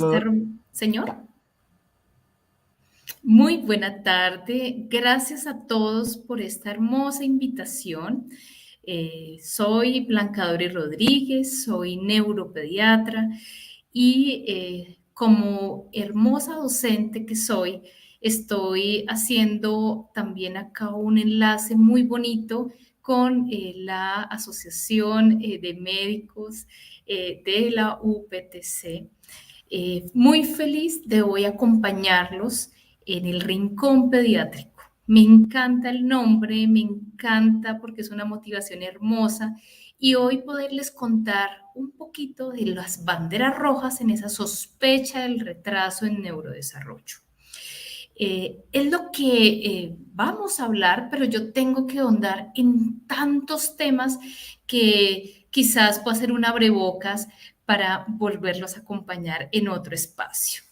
Todo, Señor. Muy buena tarde. Gracias a todos por esta hermosa invitación. Soy Blanca Dori Rodríguez, soy neuropediatra y como hermosa docente que soy, estoy haciendo también acá un enlace muy bonito con la Asociación de Médicos de la UPTC. Muy feliz de hoy acompañarlos en el Rincón Pediátrico. Me encanta el nombre, me encanta porque es una motivación hermosa y hoy poderles contar un poquito de las banderas rojas en esa sospecha del retraso en neurodesarrollo. Es lo que vamos a hablar, pero yo tengo que ahondar en tantos temas que quizás pueda ser un abrebocas para volverlos a acompañar en otro espacio.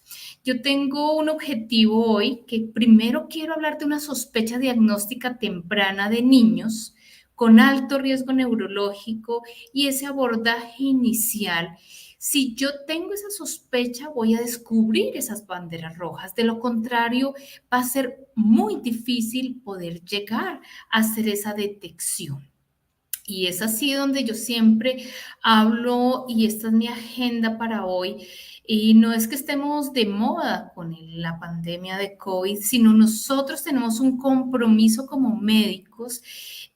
Yo tengo un objetivo hoy que primero quiero hablar de una sospecha diagnóstica temprana de niños con alto riesgo neurológico y ese abordaje inicial. Si yo tengo esa sospecha, voy a descubrir esas banderas rojas. De lo contrario, va a ser muy difícil poder llegar a hacer esa detección. Y es así donde yo siempre hablo y esta es mi agenda para hoy. Y no es que estemos de moda con la pandemia de COVID, sino nosotros tenemos un compromiso como médicos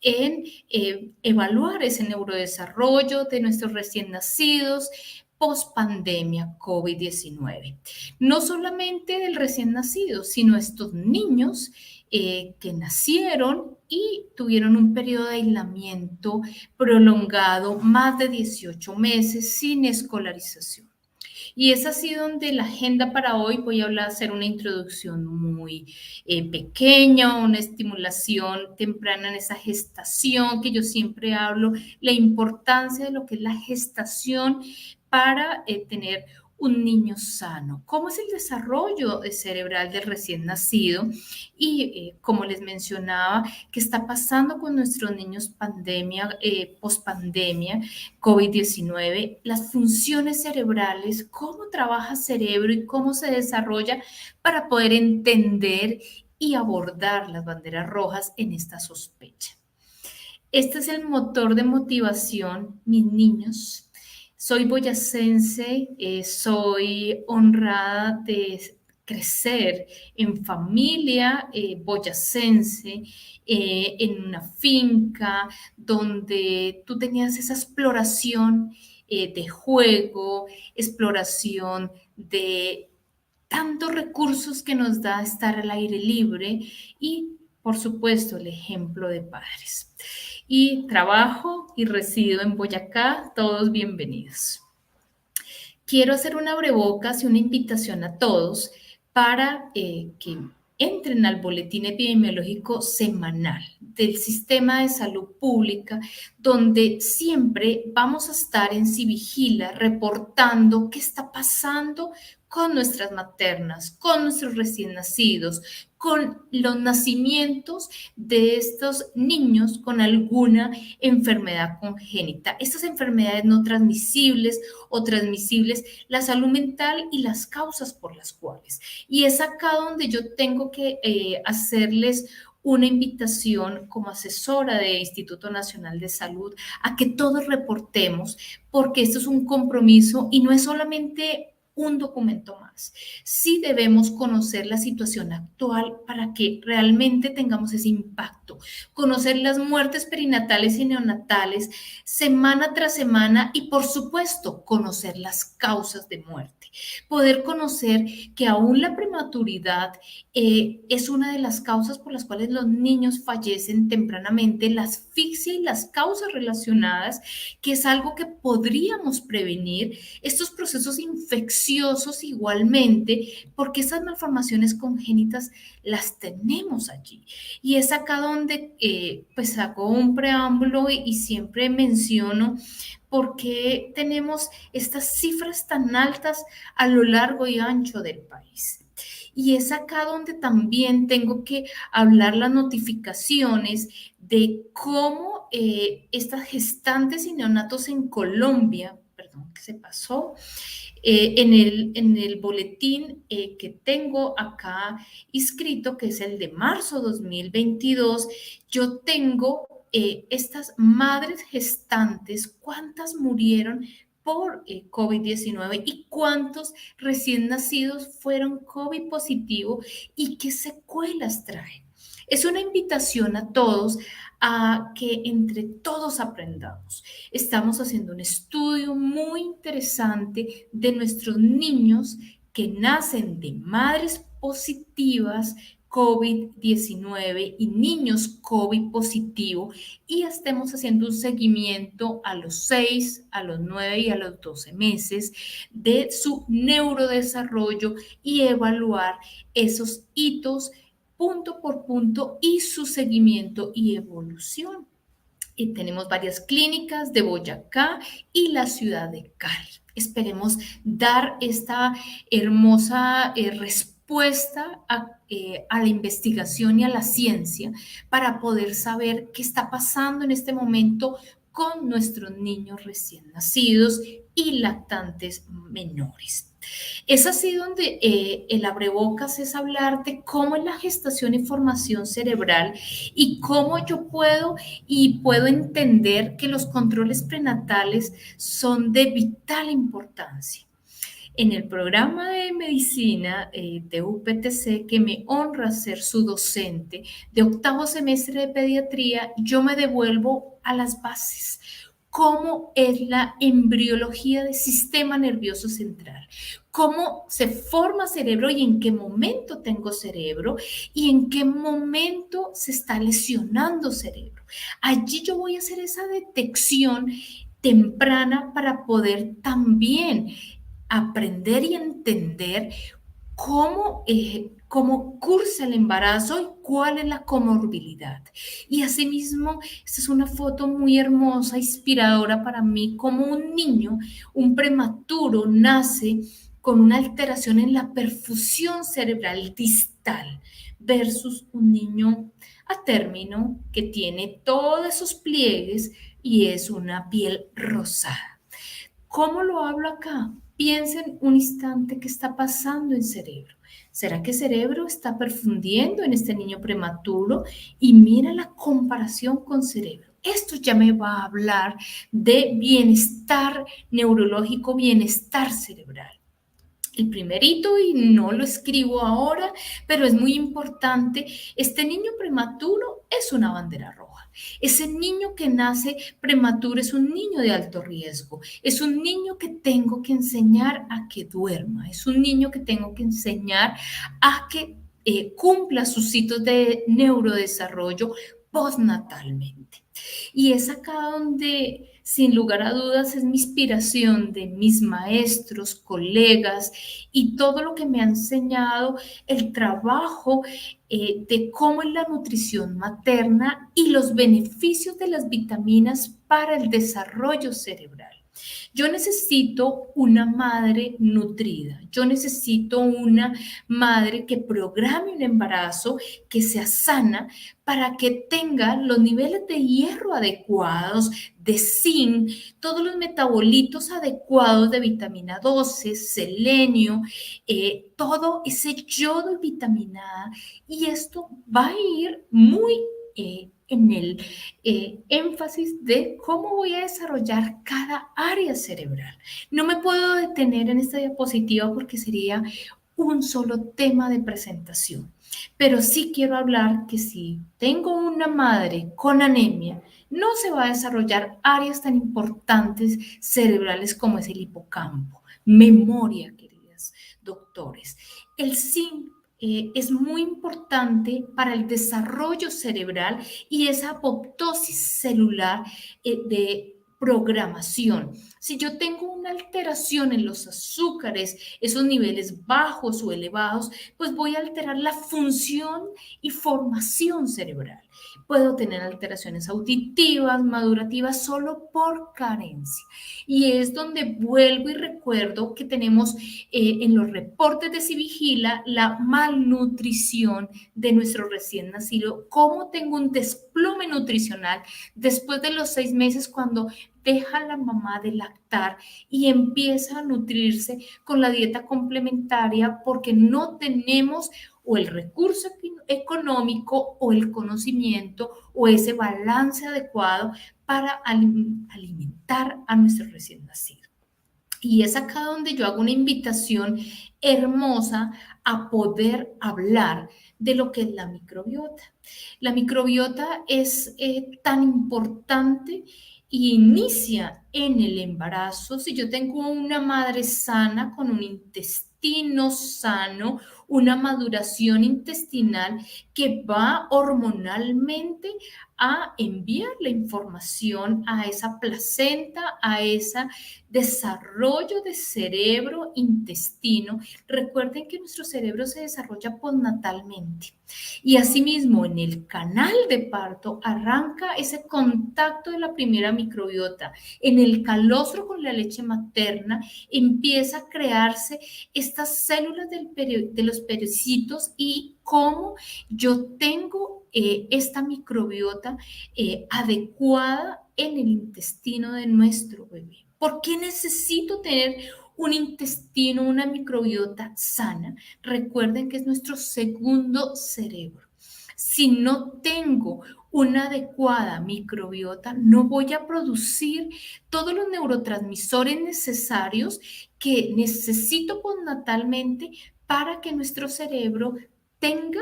en evaluar ese neurodesarrollo de nuestros recién nacidos post pandemia COVID-19. No solamente del recién nacido, sino estos niños que nacieron y tuvieron un periodo de aislamiento prolongado, más de 18 meses sin escolarización. Y es así donde la agenda para hoy voy a hablar, hacer una introducción muy pequeña, una estimulación temprana en esa gestación que yo siempre hablo, la importancia de lo que es la gestación para tener un niño sano, cómo es el desarrollo cerebral del recién nacido y como les mencionaba, qué está pasando con nuestros niños pandemia, post pandemia, COVID-19, las funciones cerebrales, cómo trabaja el cerebro y cómo se desarrolla para poder entender y abordar las banderas rojas en esta sospecha. Este es el motor de motivación, mis niños. Soy boyacense, soy honrada de crecer en familia boyacense, en una finca donde tú tenías esa exploración de juego, exploración de tantos recursos que nos da estar al aire libre y, por supuesto, el ejemplo de padres. Y trabajo y resido en Boyacá, todos bienvenidos. Quiero hacer una abrebocas y una invitación a todos para que entren al boletín epidemiológico semanal del Sistema de Salud Pública, donde siempre vamos a estar en Civigila reportando qué está pasando con nuestras maternas, con nuestros recién nacidos, con los nacimientos de estos niños con alguna enfermedad congénita. Estas enfermedades no transmisibles o transmisibles, la salud mental y las causas por las cuales. Y es acá donde yo tengo que hacerles una invitación como asesora del Instituto Nacional de Salud a que todos reportemos, porque esto es un compromiso y no es solamente un documento más. Sí debemos conocer la situación actual para que realmente tengamos ese impacto, conocer las muertes perinatales y neonatales semana tras semana y por supuesto conocer las causas de muerte, poder conocer que aún la prematuridad es una de las causas por las cuales los niños fallecen tempranamente, la asfixia y las causas relacionadas, que es algo que podríamos prevenir, estos procesos infecciosos igualmente, porque esas malformaciones congénitas las tenemos allí. Y es acá donde pues hago un preámbulo y siempre menciono por qué tenemos estas cifras tan altas a lo largo y ancho del país. Y es acá donde también tengo que hablar las notificaciones de cómo estas gestantes y neonatos en Colombia, perdón, que se pasó, En el boletín que tengo acá inscrito, que es el de marzo 2022, yo tengo estas madres gestantes, cuántas murieron por COVID-19 y cuántos recién nacidos fueron COVID positivo y qué secuelas traen. Es una invitación a todos a que entre todos aprendamos. Estamos haciendo un estudio muy interesante de nuestros niños que nacen de madres positivas COVID-19 y niños COVID positivo y estemos haciendo un seguimiento a los 6, a los 9 y a los 12 meses de su neurodesarrollo y evaluar esos hitos punto por punto y su seguimiento y evolución. Y tenemos varias clínicas de Boyacá y la ciudad de Cali. Esperemos dar esta hermosa respuesta a la investigación y a la ciencia para poder saber qué está pasando en este momento con nuestros niños recién nacidos y lactantes menores. Es así donde el abrebocas es hablar de cómo es la gestación y formación cerebral y cómo yo puedo entender que los controles prenatales son de vital importancia. En el programa de medicina de UPTC, que me honra ser su docente de octavo semestre de pediatría, yo me devuelvo a las bases. ¿Cómo es la embriología del sistema nervioso central? ¿Cómo se forma cerebro y en qué momento tengo cerebro y en qué momento se está lesionando cerebro? Allí yo voy a hacer esa detección temprana para poder también aprender y entender cómo cursa el embarazo y cuál es la comorbilidad. Y asimismo, esta es una foto muy hermosa, inspiradora para mí, como un niño, un prematuro, nace con una alteración en la perfusión cerebral distal versus un niño a término que tiene todos esos pliegues y es una piel rosada. ¿Cómo lo hablo acá? Piensen un instante qué está pasando en cerebro. ¿Será que cerebro está perfundiendo en este niño prematuro? Y mira la comparación con cerebro. Esto ya me va a hablar de bienestar neurológico, bienestar cerebral. El primerito, y no lo escribo ahora, pero es muy importante, este niño prematuro es una bandera roja. Ese niño que nace prematuro es un niño de alto riesgo, es un niño que tengo que enseñar a que duerma, es un niño que tengo que enseñar a que cumpla sus hitos de neurodesarrollo postnatalmente. Y es acá donde, sin lugar a dudas, es mi inspiración de mis maestros, colegas y todo lo que me ha enseñado el trabajo de cómo es la nutrición materna y los beneficios de las vitaminas para el desarrollo cerebral. Yo necesito una madre nutrida, yo necesito una madre que programe un embarazo, que sea sana, para que tenga los niveles de hierro adecuados, de zinc, todos los metabolitos adecuados de vitamina 12, selenio, todo ese yodo y vitamina A. Y esto va a ir muy en el énfasis de cómo voy a desarrollar cada área cerebral. No me puedo detener en esta diapositiva porque sería un solo tema de presentación, pero sí quiero hablar que si tengo una madre con anemia, no se va a desarrollar áreas tan importantes cerebrales como es el hipocampo, memoria, queridos doctores. El zinc es muy importante para el desarrollo cerebral y esa apoptosis celular de programación. Si yo tengo una alteración en los azúcares, esos niveles bajos o elevados, pues voy a alterar la función y formación cerebral. Puedo tener alteraciones auditivas, madurativas, solo por carencia. Y es donde vuelvo y recuerdo que tenemos en los reportes de Civigila la malnutrición de nuestro recién nacido, cómo tengo un desplome nutricional después de los 6 meses cuando deja la mamá de lactar y empieza a nutrirse con la dieta complementaria porque no tenemos o el recurso económico o el conocimiento o ese balance adecuado para alimentar a nuestro recién nacido. Y es acá donde yo hago una invitación hermosa a poder hablar de lo que es la microbiota. La microbiota es tan importante y inicia en el embarazo. Si yo tengo una madre sana con un intestino sano, una maduración intestinal que va hormonalmente a enviar la información a esa placenta, a ese desarrollo de cerebro, intestino. Recuerden que nuestro cerebro se desarrolla postnatalmente y asimismo en el canal de parto arranca ese contacto de la primera microbiota. En el calostro con la leche materna empieza a crearse estas células de los pericitos y cómo yo tengo esta microbiota adecuada en el intestino de nuestro bebé. ¿Por qué necesito tener un intestino, una microbiota sana? Recuerden que es nuestro segundo cerebro. Si no tengo una adecuada microbiota, no voy a producir todos los neurotransmisores necesarios que necesito postnatalmente para que nuestro cerebro tenga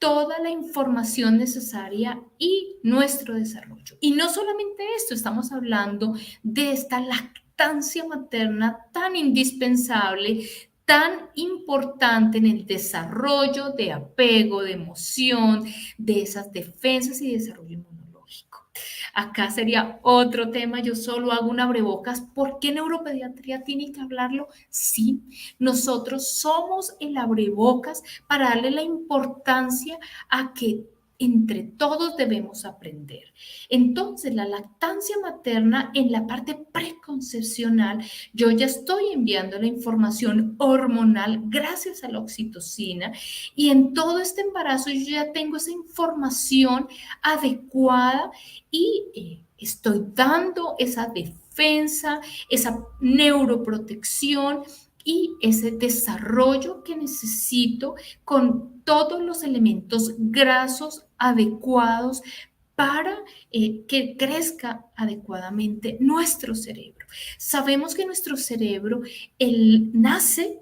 toda la información necesaria y nuestro desarrollo. Y no solamente esto, estamos hablando de esta lactancia materna tan indispensable, tan importante en el desarrollo de apego, de emoción, de esas defensas y desarrollo inmunológico. Acá sería otro tema, yo solo hago un abrebocas. ¿Por qué neuropediatría tiene que hablarlo? Sí, nosotros somos el abrebocas para darle la importancia a que entre todos debemos aprender. Entonces, la lactancia materna en la parte preconcepcional, yo ya estoy enviando la información hormonal gracias a la oxitocina y en todo este embarazo yo ya tengo esa información adecuada y estoy dando esa defensa, esa neuroprotección y ese desarrollo que necesito con todos los elementos grasos adecuados para que crezca adecuadamente nuestro cerebro. Sabemos que nuestro cerebro, él nace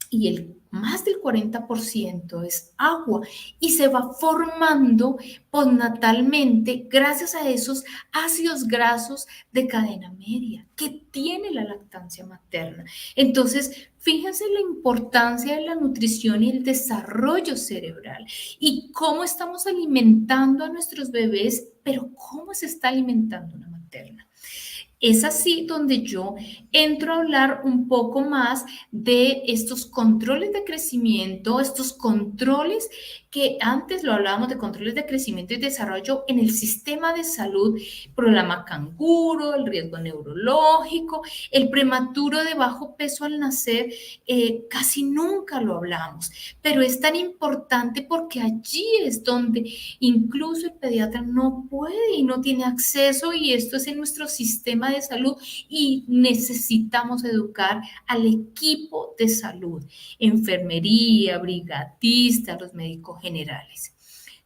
y el más del 40% es agua y se va formando postnatalmente gracias a esos ácidos grasos de cadena media que tiene la lactancia materna. Entonces, fíjense la importancia de la nutrición y el desarrollo cerebral y cómo estamos alimentando a nuestros bebés, pero cómo se está alimentando una materna. Es así donde yo entro a hablar un poco más de estos controles de crecimiento, estos controles que antes lo hablábamos de controles de crecimiento y desarrollo en el sistema de salud, programa canguro, el riesgo neurológico, el prematuro de bajo peso al nacer, casi nunca lo hablamos, pero es tan importante porque allí es donde incluso el pediatra no puede y no tiene acceso y esto es en nuestro sistema de salud y necesitamos educar al equipo de salud, enfermería, brigadistas, los médicos generales.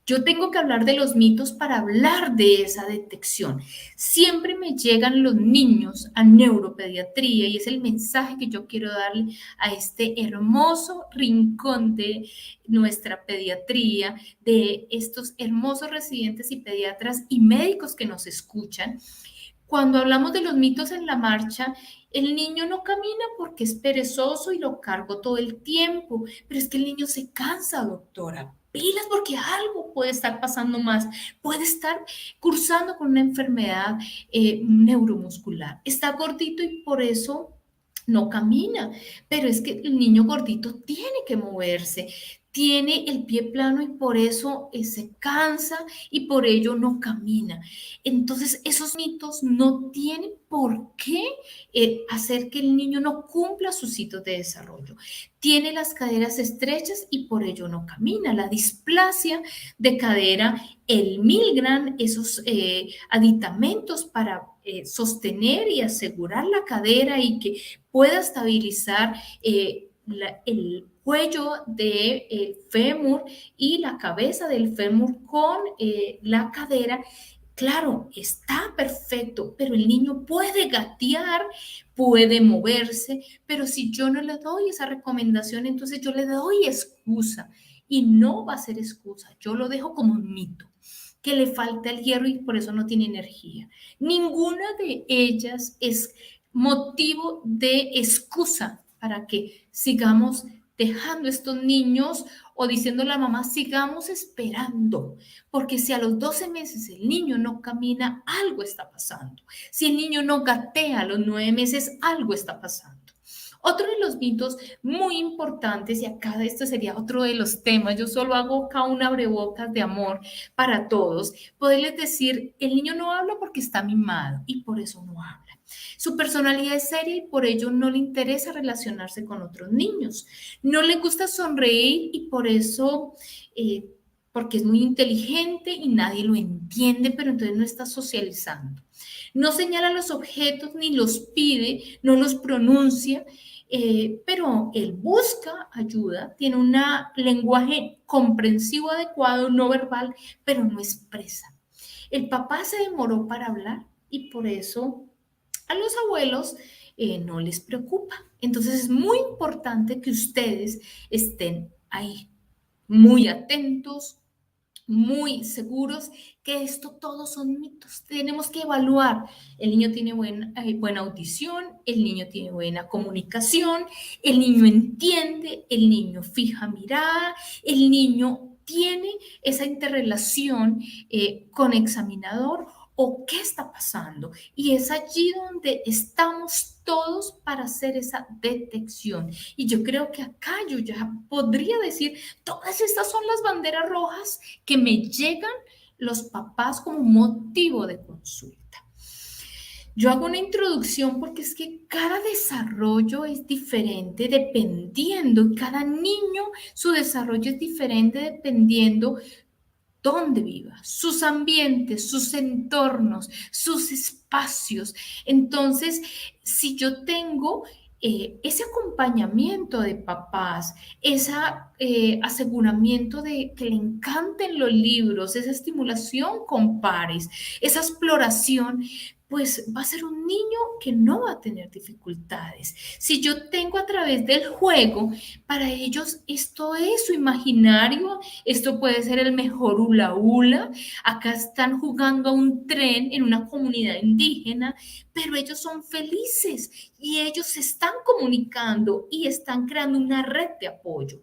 Yo tengo que hablar de los mitos para hablar de esa detección. Siempre me llegan los niños a neuropediatría y es el mensaje que yo quiero darle a este hermoso rincón de nuestra pediatría, de estos hermosos residentes y pediatras y médicos que nos escuchan. Cuando hablamos de los mitos en la marcha, el niño no camina porque es perezoso y lo cargo todo el tiempo, pero es que el niño se cansa, doctora. Pilas porque algo puede estar pasando más, puede estar cursando con una enfermedad neuromuscular. Está gordito y por eso no camina, pero es que el niño gordito tiene que moverse, tiene el pie plano y por eso se cansa y por ello no camina. Entonces, esos mitos no tienen por qué hacer que el niño no cumpla sus hitos de desarrollo. Tiene las caderas estrechas y por ello no camina. La displasia de cadera, el Milgram, esos aditamentos para sostener y asegurar la cadera y que pueda estabilizar el cuello del fémur y la cabeza del fémur con la cadera. Claro, está perfecto, pero el niño puede gatear, puede moverse, pero si yo no le doy esa recomendación, entonces yo le doy excusa y no va a ser excusa. Yo lo dejo como un mito, que le falta el hierro y por eso no tiene energía. Ninguna de ellas es motivo de excusa para que sigamos dejando estos niños o diciendo a la mamá, sigamos esperando, porque si a los 12 meses el niño no camina, algo está pasando. Si el niño no gatea a los 9 meses, algo está pasando. Otro de los mitos muy importantes, y acá este sería otro de los temas, yo solo hago acá un abrebocas de amor para todos, poderles decir, el niño no habla porque está mimado y por eso no habla. Su personalidad es seria y por ello no le interesa relacionarse con otros niños. No le gusta sonreír y por eso, porque es muy inteligente y nadie lo entiende, pero entonces no está socializando. No señala los objetos ni los pide, no los pronuncia, pero él busca ayuda, tiene un lenguaje comprensivo adecuado, no verbal, pero no expresa. El papá se demoró para hablar y por eso a los abuelos no les preocupa. Entonces es muy importante que ustedes estén ahí, muy atentos, muy seguros que esto todos son mitos. Tenemos que evaluar. El niño tiene buena audición, el niño tiene buena comunicación, el niño entiende, el niño fija mirada, el niño tiene esa interrelación con examinador o qué está pasando. Y es allí donde estamos todos para hacer esa detección. Y yo creo que acá yo ya podría decir, todas estas son las banderas rojas que me llegan los papás como motivo de consulta. Yo hago una introducción porque es que cada desarrollo es diferente dependiendo, cada niño su desarrollo es diferente dependiendo dónde viva, sus ambientes, sus entornos, sus espacios. Entonces, si yo tengo ese acompañamiento de papás, ese aseguramiento de que le encanten los libros, esa estimulación con pares, esa exploración, pues va a ser un niño que no va a tener dificultades. Si yo tengo a través del juego, para ellos esto es su imaginario, esto puede ser el mejor hula hula. Acá están jugando a un tren en una comunidad indígena, pero ellos son felices y ellos se están comunicando y están creando una red de apoyo.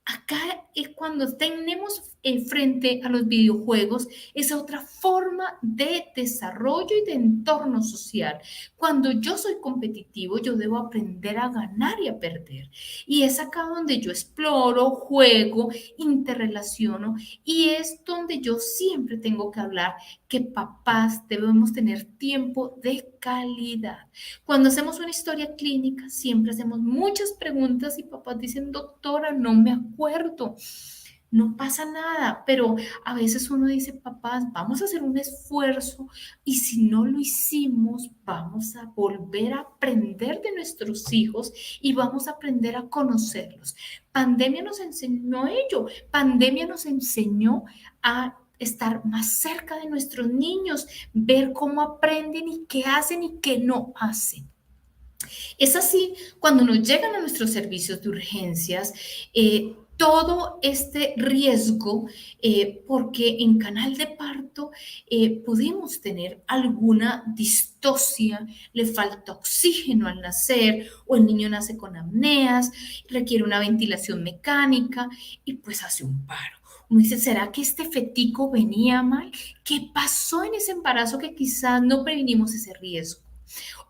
Acá es cuando tenemos frente a los videojuegos esa otra forma de desarrollo y de entorno social. Cuando yo soy competitivo, yo debo aprender a ganar y a perder. Y es acá donde yo exploro, juego, interrelaciono y es donde yo siempre tengo que hablar que papás debemos tener tiempo de calidad. Cuando hacemos una historia clínica, siempre hacemos muchas preguntas y papás dicen, doctora, no me acuerdo. No pasa nada, pero a veces uno dice, papás, vamos a hacer un esfuerzo y si no lo hicimos, vamos a volver a aprender de nuestros hijos y vamos a aprender a conocerlos. Pandemia nos enseñó ello, pandemia nos enseñó a estar más cerca de nuestros niños, ver cómo aprenden y qué hacen y qué no hacen. Es así cuando nos llegan a nuestros servicios de urgencias, todo este riesgo, porque en canal de parto pudimos tener alguna distocia, le falta oxígeno al nacer o el niño nace con apneas, requiere una ventilación mecánica y pues hace un paro. Uno dice, ¿será que este fetico venía mal? ¿Qué pasó en ese embarazo que quizás no previnimos ese riesgo?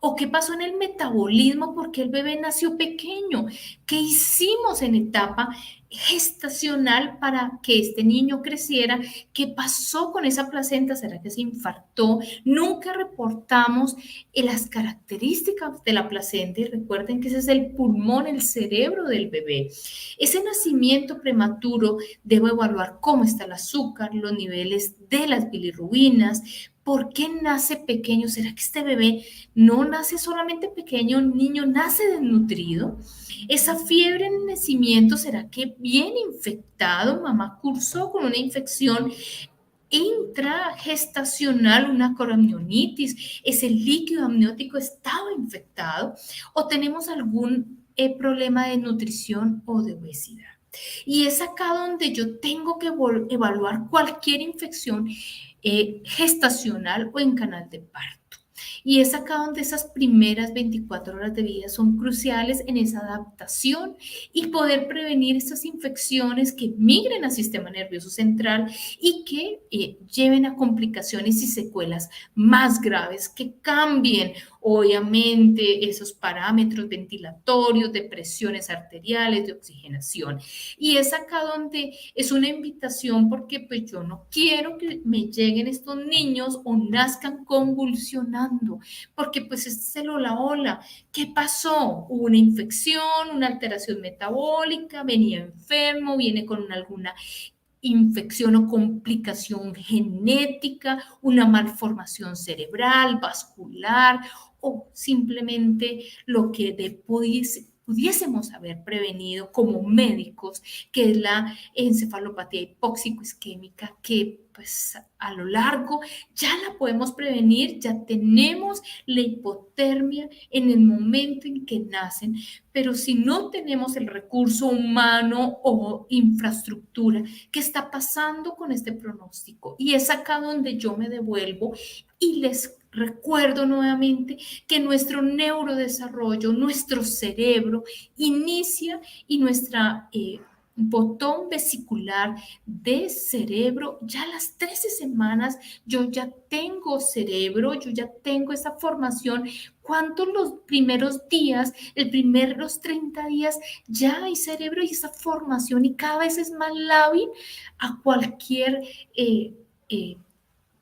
¿O qué pasó en el metabolismo porque el bebé nació pequeño? ¿Qué hicimos en etapa gestacional para que este niño creciera? ¿Qué pasó con esa placenta? ¿Será que se infartó? Nunca reportamos las características de la placenta y recuerden que ese es el pulmón, el cerebro del bebé. Ese nacimiento prematuro debo evaluar cómo está el azúcar, los niveles de las bilirrubinas, ¿Por qué nace pequeño? ¿Será que este bebé no nace solamente pequeño, un niño nace desnutrido? Esa fiebre en el nacimiento, ¿será que viene infectado? Mamá cursó con una infección intragestacional, una coronionitis, ese líquido amniótico estaba infectado, o tenemos algún problema de nutrición o de obesidad. Y es acá donde yo tengo que evaluar cualquier infección gestacional o en canal de parto. Y es acá donde esas primeras 24 horas de vida son cruciales en esa adaptación y poder prevenir esas infecciones que migren al sistema nervioso central y que lleven a complicaciones y secuelas más graves, que cambien obviamente esos parámetros ventilatorios, de presiones arteriales, de oxigenación. Y es acá donde es una invitación porque pues yo no quiero que me lleguen estos niños o nazcan convulsionando, porque pues este es el hola hola. ¿Qué pasó? Hubo una infección, una alteración metabólica, venía enfermo, viene con alguna infección o complicación genética, una malformación cerebral, vascular o simplemente lo que pudiésemos haber prevenido como médicos, que es la encefalopatía hipóxico-isquémica, que pues a lo largo ya la podemos prevenir, ya tenemos la hipotermia en el momento en que nacen, pero si no tenemos el recurso humano o infraestructura, ¿qué está pasando con este pronóstico? Y es acá donde yo me devuelvo y les recuerdo nuevamente que nuestro neurodesarrollo, nuestro cerebro inicia y nuestra botón vesicular de cerebro, ya a las 13 semanas yo ya tengo cerebro, yo ya tengo esa formación. ¿Cuántos los primeros días, los 30 días, ya hay cerebro y esa formación y cada vez es más lábil a cualquier eh,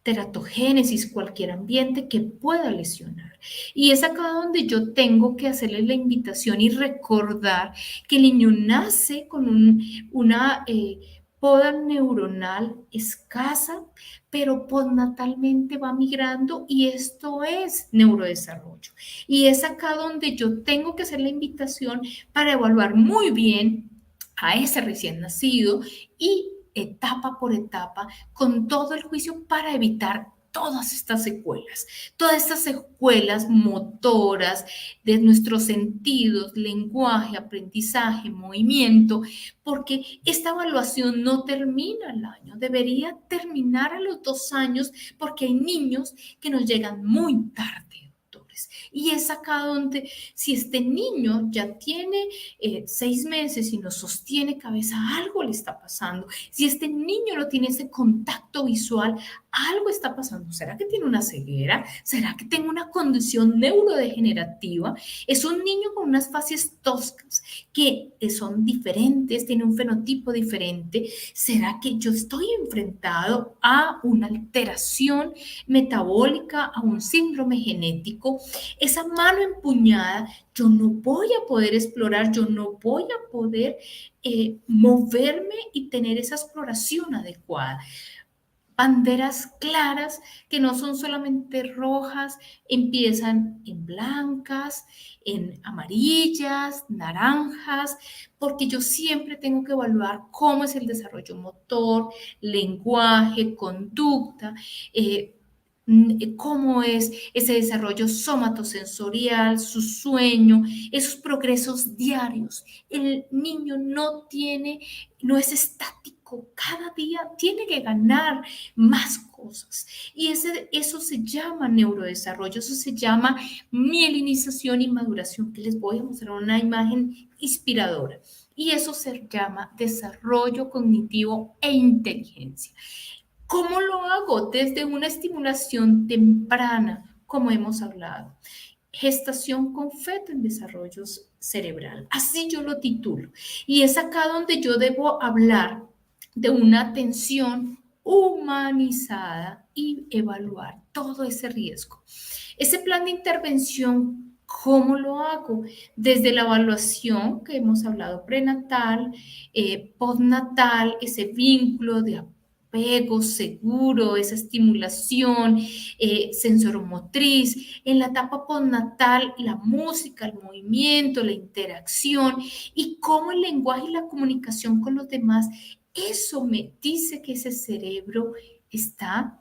teratogénesis, cualquier ambiente que pueda lesionar? Y es acá donde yo tengo que hacerle la invitación y recordar que el niño nace con una poda neuronal escasa, pero postnatalmente va migrando y esto es neurodesarrollo. Y es acá donde yo tengo que hacer la invitación para evaluar muy bien a ese recién nacido y etapa por etapa, con todo el juicio para evitar todas estas secuelas motoras de nuestros sentidos, lenguaje, aprendizaje, movimiento, porque esta evaluación no termina al año, debería terminar a los 2 años, porque hay niños que nos llegan muy tarde. Y es acá donde, si este niño ya tiene 6 meses y no sostiene cabeza, algo le está pasando. Si este niño no tiene ese contacto visual, algo está pasando. ¿Será que tiene una ceguera? ¿Será que tiene una condición neurodegenerativa? Es un niño con unas fases toscas que son diferentes, tiene un fenotipo diferente. ¿Será que yo estoy enfrentado a una alteración metabólica, a un síndrome genético? Esa mano empuñada, yo no voy a poder explorar, yo no voy a poder moverme y tener esa exploración adecuada. Banderas claras que no son solamente rojas, empiezan en blancas, en amarillas, naranjas, porque yo siempre tengo que evaluar cómo es el desarrollo motor, lenguaje, conducta, cómo es ese desarrollo somatosensorial, su sueño, esos progresos diarios. El niño no es estático, cada día tiene que ganar más cosas. Y eso se llama neurodesarrollo, eso se llama mielinización y maduración, que les voy a mostrar una imagen inspiradora. Y eso se llama desarrollo cognitivo e inteligencia. ¿Cómo lo hago? Desde una estimulación temprana, como hemos hablado. Gestación con feto en desarrollo cerebral. Así yo lo titulo. Y es acá donde yo debo hablar de una atención humanizada y evaluar todo ese riesgo. Ese plan de intervención, ¿cómo lo hago? Desde la evaluación que hemos hablado prenatal, postnatal, ese vínculo de apego seguro, esa estimulación sensoromotriz. En la etapa postnatal, la música, el movimiento, la interacción y cómo el lenguaje y la comunicación con los demás, eso me dice que ese cerebro está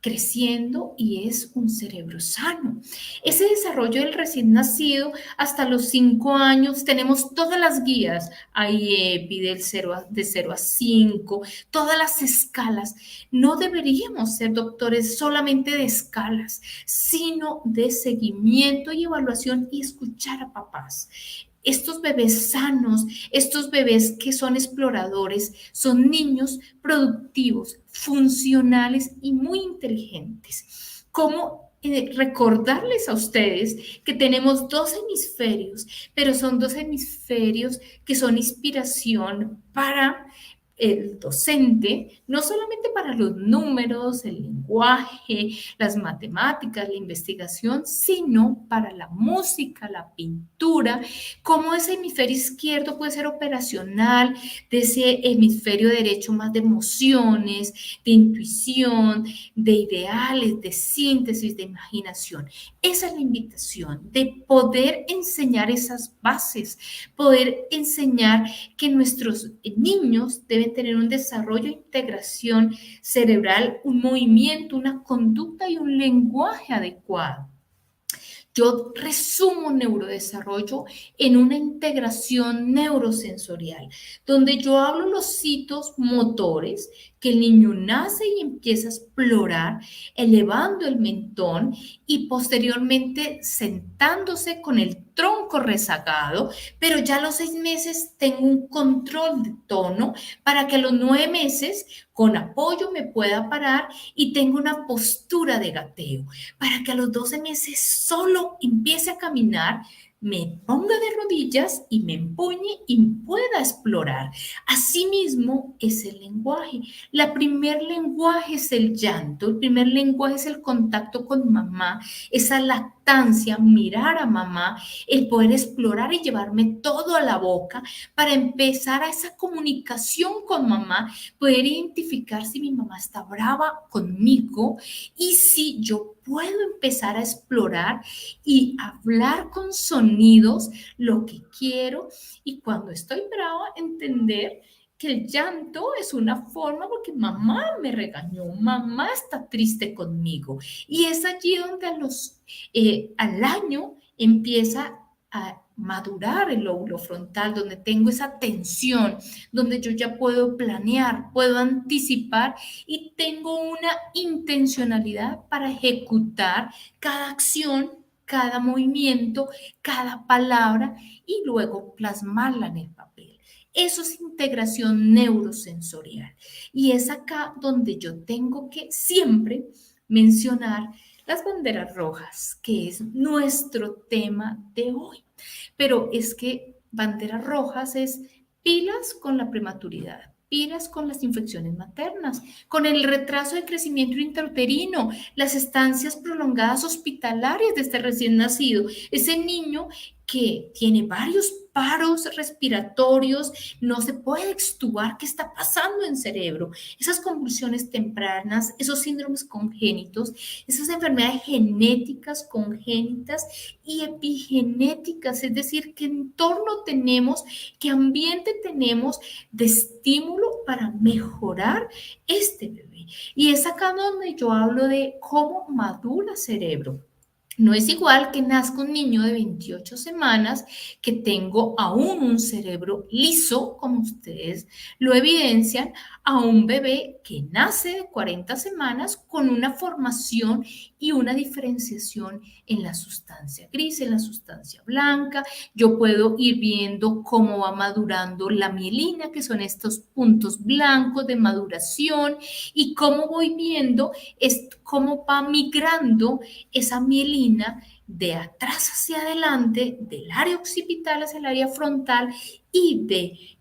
creciendo y es un cerebro sano. Ese desarrollo del recién nacido hasta los 5 años, tenemos todas las guías, IEPI de 0 a 5, todas las escalas. No deberíamos ser doctores solamente de escalas, sino de seguimiento y evaluación y escuchar a papás. Estos bebés sanos, estos bebés que son exploradores, son niños productivos, funcionales y muy inteligentes. ¿Cómo recordarles a ustedes que tenemos dos hemisferios, pero son dos hemisferios que son inspiración para el docente, no solamente para los números, el lenguaje, las matemáticas, la investigación, sino para la música, la pintura, cómo ese hemisferio izquierdo puede ser operacional, de ese hemisferio derecho más de emociones, de intuición, de ideales, de síntesis, de imaginación. Esa es la invitación, de poder enseñar esas bases, poder enseñar que nuestros niños deben tener un desarrollo e integración cerebral, un movimiento, una conducta y un lenguaje adecuado. Yo resumo neurodesarrollo en una integración neurosensorial, donde yo hablo los hitos motores que el niño nace y empieza a explorar, elevando el mentón y posteriormente sentándose con el tronco rezagado, pero ya a los 6 meses tengo un control de tono para que a los 9 meses con apoyo me pueda parar y tenga una postura de gateo, para que a los 12 meses solo empiece a caminar, me ponga de rodillas y me empuñe y pueda explorar. Asimismo es el lenguaje. El primer lenguaje es el llanto, el primer lenguaje es el contacto con mamá, esa lactancia, mirar a mamá, el poder explorar y llevarme todo a la boca para empezar a esa comunicación con mamá, poder identificar si mi mamá está brava conmigo y si yo puedo empezar a explorar y hablar con sonidos lo que quiero, y cuando estoy brava entender que el llanto es una forma porque mamá me regañó, mamá está triste conmigo. Y es allí donde al año empieza a madurar el lóbulo frontal, donde tengo esa tensión, donde yo ya puedo planear, puedo anticipar y tengo una intencionalidad para ejecutar cada acción, cada movimiento, cada palabra y luego plasmarla en el papel. Eso es integración neurosensorial. Y es acá donde yo tengo que siempre mencionar las banderas rojas, que es nuestro tema de hoy. Pero es que banderas rojas es pilas con la prematuridad, pilas con las infecciones maternas, con el retraso de crecimiento intrauterino, las estancias prolongadas hospitalarias de este recién nacido, ese niño que tiene varios paros respiratorios, no se puede extubar, ¿qué está pasando en cerebro? Esas convulsiones tempranas, esos síndromes congénitos, esas enfermedades genéticas congénitas y epigenéticas, es decir, qué entorno tenemos, qué ambiente tenemos de estímulo para mejorar este bebé. Y es acá donde yo hablo de cómo madura cerebro. No es igual que nazca un niño de 28 semanas que tengo aún un cerebro liso, como ustedes lo evidencian, a un bebé que nace de 40 semanas con una formación y una diferenciación en la sustancia gris, en la sustancia blanca. Yo puedo ir viendo cómo va madurando la mielina, que son estos puntos blancos de maduración, y cómo voy viendo cómo va migrando esa mielina de atrás hacia adelante, del área occipital hacia el área frontal y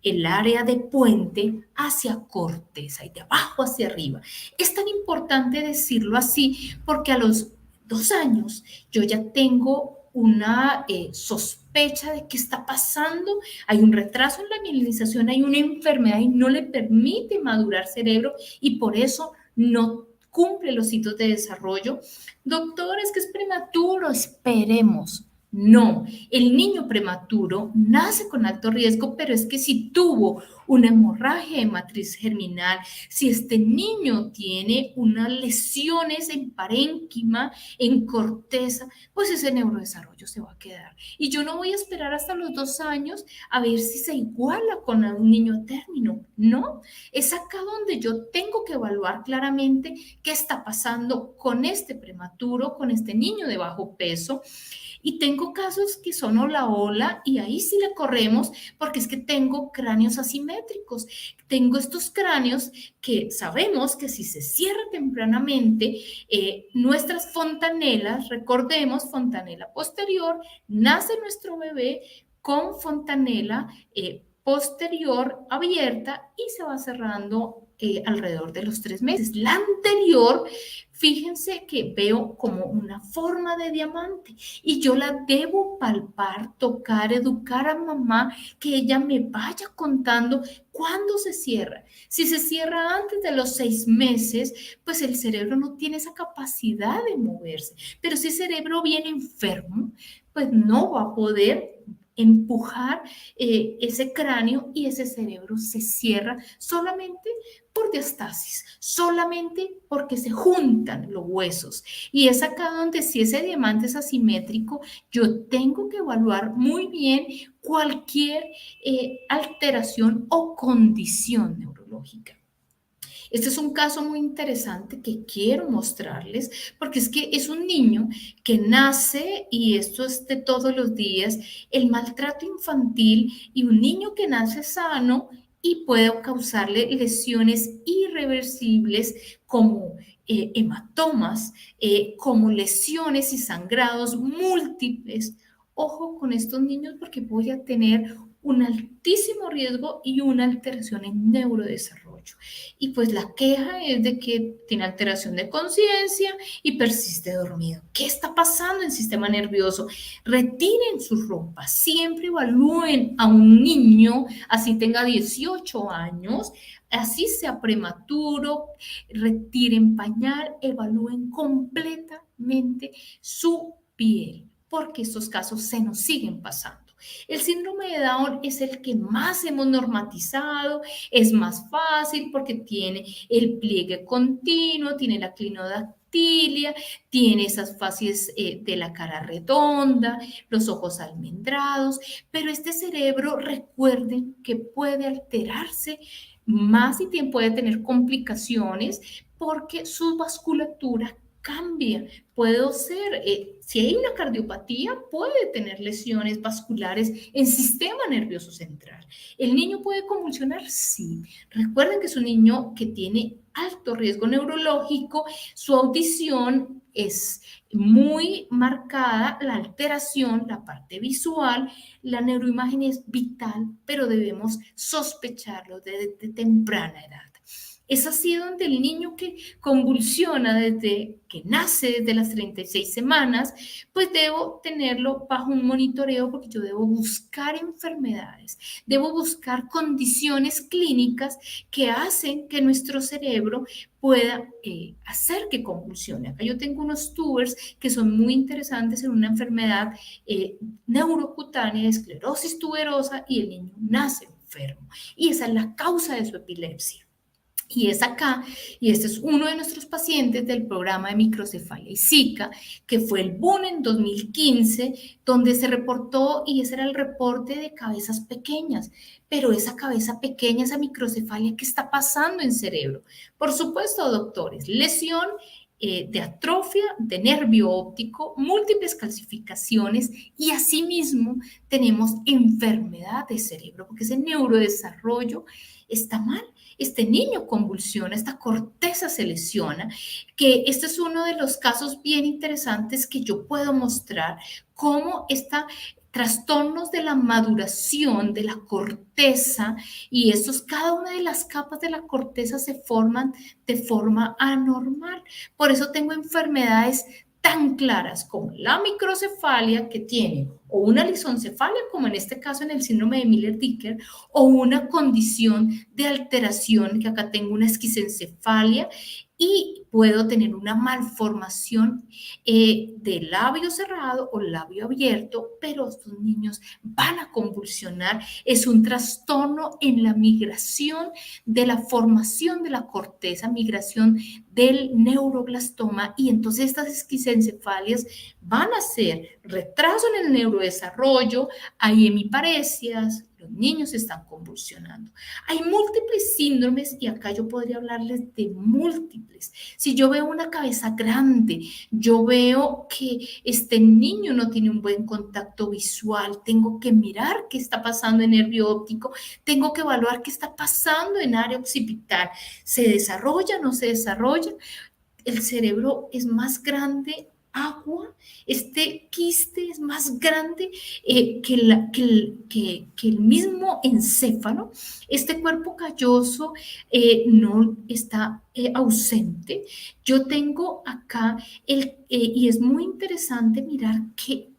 del área de puente hacia corteza y de abajo hacia arriba. Es tan importante decirlo así porque a los 2 años yo ya tengo una sospecha sospecha de qué está pasando, hay un retraso en la mielinización, hay una enfermedad y no le permite madurar cerebro y por eso no cumple los hitos de desarrollo. Doctor, es que es prematuro, esperemos. No, el niño prematuro nace con alto riesgo, pero es que si tuvo una hemorragia de matriz germinal, si este niño tiene unas lesiones en parénquima, en corteza, pues ese neurodesarrollo se va a quedar. Y yo no voy a esperar hasta los 2 años a ver si se iguala con un niño a término. No, es acá donde yo tengo que evaluar claramente qué está pasando con este prematuro, con este niño de bajo peso. Y tengo casos que son ola y ahí sí le corremos porque es que tengo cráneos asimétricos. Tengo estos cráneos que sabemos que si se cierra tempranamente, nuestras fontanelas, recordemos, fontanela posterior, nace nuestro bebé con fontanela posterior abierta y se va cerrando alrededor de los 3 meses. La anterior, fíjense que veo como una forma de diamante y yo la debo palpar, tocar, educar a mamá, que ella me vaya contando cuándo se cierra. Si se cierra antes de los 6 meses, pues el cerebro no tiene esa capacidad de moverse. Pero si el cerebro viene enfermo, pues no va a poder empujar ese cráneo y ese cerebro se cierra solamente por diastasis, solamente porque se juntan los huesos. Y es acá donde si ese diamante es asimétrico, yo tengo que evaluar muy bien cualquier alteración o condición neurológica. Este es un caso muy interesante que quiero mostrarles porque es que es un niño que nace, y esto es de todos los días, el maltrato infantil y un niño que nace sano y puede causarle lesiones irreversibles como hematomas, como lesiones y sangrados múltiples. Ojo con estos niños porque voy a tener un altísimo riesgo y una alteración en neurodesarrollo. Y pues la queja es de que tiene alteración de conciencia y persiste dormido. ¿Qué está pasando en el sistema nervioso? Retiren sus ropas, siempre evalúen a un niño, así tenga 18 años, así sea prematuro, retiren pañal, evalúen completamente su piel, porque estos casos se nos siguen pasando. El síndrome de Down es el que más hemos normatizado, es más fácil porque tiene el pliegue continuo, tiene la clinodactilia, tiene esas fases de la cara redonda, los ojos almendrados, pero este cerebro, recuerden que puede alterarse más y puede tener complicaciones porque su vasculatura cambia. Puede ser, si hay una cardiopatía, puede tener lesiones vasculares en sistema nervioso central. ¿El niño puede convulsionar? Sí. Recuerden que es un niño que tiene alto riesgo neurológico, su audición es muy marcada, la alteración, la parte visual, la neuroimagen es vital, pero debemos sospecharlo desde temprana edad. Es así donde el niño que convulsiona desde que nace, desde las 36 semanas, pues debo tenerlo bajo un monitoreo porque yo debo buscar enfermedades, debo buscar condiciones clínicas que hacen que nuestro cerebro pueda hacer que convulsione. Acá yo tengo unos tubers que son muy interesantes en una enfermedad neurocutánea de esclerosis tuberosa y el niño nace enfermo. Y esa es la causa de su epilepsia. Y es acá, y este es uno de nuestros pacientes del programa de microcefalia y Zika, que fue el boom en 2015, donde se reportó, y ese era el reporte de cabezas pequeñas, pero esa cabeza pequeña, esa microcefalia, ¿qué está pasando en cerebro? Por supuesto, doctores, lesión de atrofia de nervio óptico, múltiples calcificaciones y asimismo tenemos enfermedad de cerebro, porque ese neurodesarrollo está mal. Este niño convulsiona, esta corteza se lesiona, que este es uno de los casos bien interesantes que yo puedo mostrar cómo está trastornos de la maduración de la corteza y estos, cada una de las capas de la corteza se forman de forma anormal. Por eso tengo enfermedades tan claras como la microcefalia, que tiene o una lisoncefalia, como en este caso en el síndrome de Miller-Dicker, o una condición de alteración, que acá tengo una esquisencefalia, y puedo tener una malformación de labio cerrado o labio abierto, pero estos niños van a convulsionar. Es un trastorno en la migración de la formación de la corteza, migración del neuroblastoma, y entonces estas esquisencefalias van a ser retraso en el neurodesarrollo, hay hemiparesias, los niños están convulsionando. Hay múltiples síndromes y acá yo podría hablarles de múltiples. Si yo veo una cabeza grande, yo veo que este niño no tiene un buen contacto visual, tengo que mirar qué está pasando en nervio óptico, tengo que evaluar qué está pasando en área occipital. ¿Se desarrolla, no se desarrolla? El cerebro es más grande, agua, este quiste es más grande que el mismo encéfalo, este cuerpo calloso no está ausente. Yo tengo acá, y es muy interesante mirar qué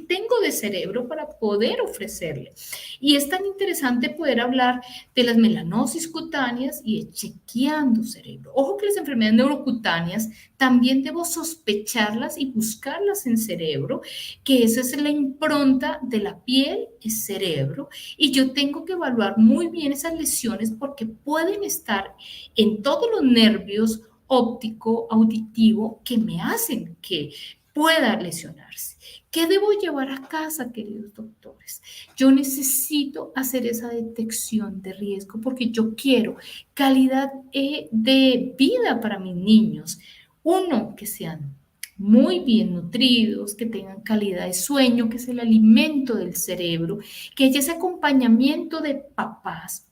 tengo de cerebro para poder ofrecerle. Y es tan interesante poder hablar de las melanosis cutáneas y de chequeando cerebro. Ojo que las enfermedades neurocutáneas también debo sospecharlas y buscarlas en cerebro, que esa es la impronta de la piel, es cerebro, y yo tengo que evaluar muy bien esas lesiones porque pueden estar en todos los nervios óptico, auditivo, que me hacen que pueda lesionarse. ¿Qué debo llevar a casa, queridos doctores? Yo necesito hacer esa detección de riesgo porque yo quiero calidad de vida para mis niños. Uno, que sean muy bien nutridos, que tengan calidad de sueño, que es el alimento del cerebro, que haya ese acompañamiento de papás,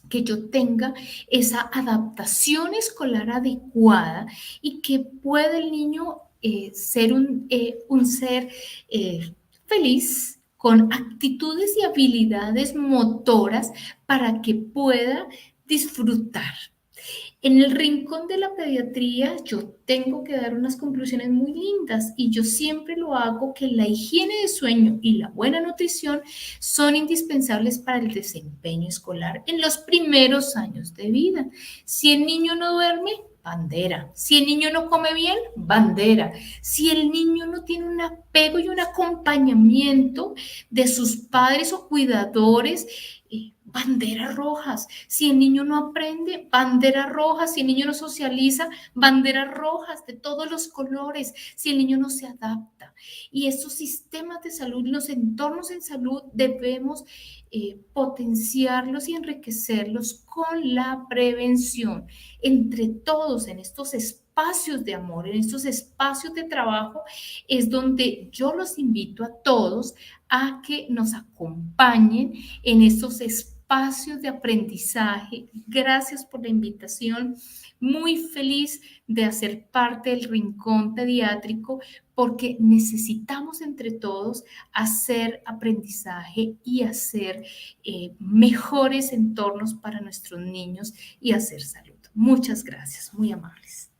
que yo tenga esa adaptación escolar adecuada y que pueda el niño ser un ser feliz con actitudes y habilidades motoras para que pueda disfrutar. En el rincón de la pediatría yo tengo que dar unas conclusiones muy lindas y yo siempre lo hago que la higiene de sueño y la buena nutrición son indispensables para el desempeño escolar en los primeros años de vida. Si el niño no duerme, bandera. Si el niño no come bien, bandera. Si el niño no tiene un apego y un acompañamiento de sus padres o cuidadores, banderas rojas. Si el niño no aprende, banderas rojas. Si el niño no socializa, banderas rojas de todos los colores. Si el niño no se adapta. Y estos sistemas de salud, los entornos en salud, debemos potenciarlos y enriquecerlos con la prevención. Entre todos en estos espacios de amor, en estos espacios de trabajo, es donde yo los invito a todos a que nos acompañen en estos espacios de aprendizaje. Gracias por la invitación. Muy feliz de hacer parte del Rincón Pediátrico porque necesitamos entre todos hacer aprendizaje y hacer mejores entornos para nuestros niños y hacer salud. Muchas gracias, muy amables.